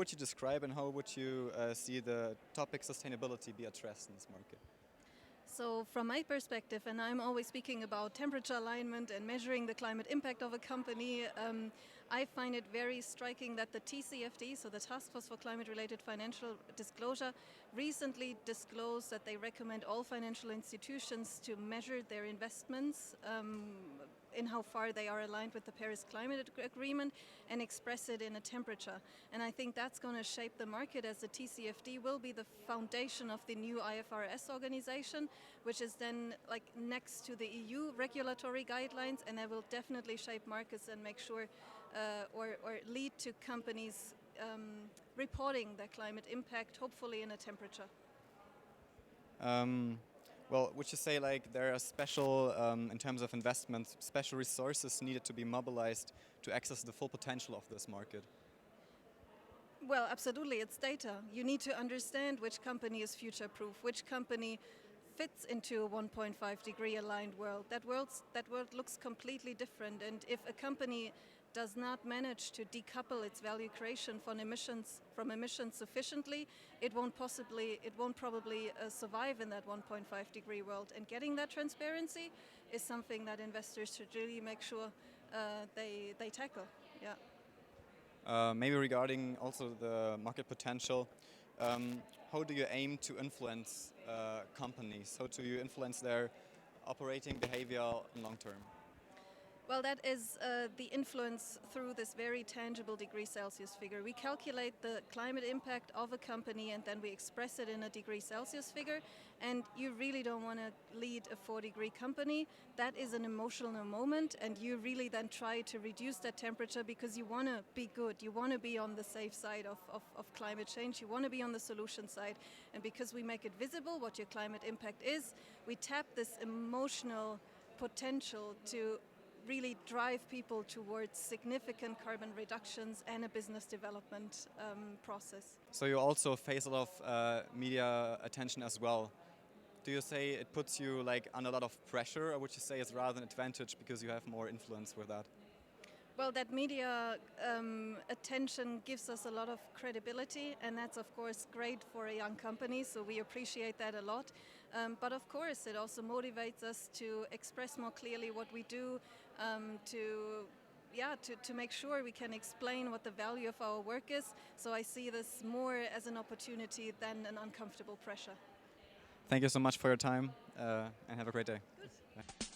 Would you describe and how would you see the topic sustainability be addressed in this market? So from my perspective, and I'm always speaking about temperature alignment and measuring the climate impact of a company, I find it very striking that the TCFD, so the Task Force for Climate-Related Financial Disclosure, recently disclosed that they recommend all financial institutions to measure their investments in how far they are aligned with the Paris Climate Agreement and express it in a temperature. And I think that's going to shape the market, as the TCFD will be the foundation of the new IFRS organization, which is then like next to the EU regulatory guidelines, and that will definitely shape markets and make sure or lead to companies reporting their climate impact, hopefully in a temperature. Well, would you say like there are special, in terms of investments, special resources needed to be mobilized to access the full potential of this market? Well, absolutely, it's data. You need to understand which company is future-proof, which company fits into a 1.5 degree aligned world. That world looks completely different, and if a company does not manage to decouple its value creation from emissions sufficiently, it won't probably survive in that 1.5 degree world. And getting that transparency is something that investors should really make sure they tackle. Yeah. Maybe regarding also the market potential, how do you aim to influence companies? How do you influence their operating behavior long term? Well, that is the influence through this very tangible degree Celsius figure. We calculate the climate impact of a company and then we express it in a degree Celsius figure. And you really don't want to lead a 4-degree company. That is an emotional moment, and you really then try to reduce that temperature because you want to be good. You want to be on the safe side of climate change. You want to be on the solution side. And because we make it visible what your climate impact is, we tap this emotional potential to really drive people towards significant carbon reductions and a business development process. So you also face a lot of media attention as well. Do you say it puts you like under a lot of pressure, or would you say it's rather an advantage because you have more influence with that? Well, that media attention gives us a lot of credibility, and that's of course great for a young company, so we appreciate that a lot. But of course it also motivates us to express more clearly what we do, to make sure we can explain what the value of our work is. So I see this more as an opportunity than an uncomfortable pressure. Thank you so much for your time and have a great day. Good.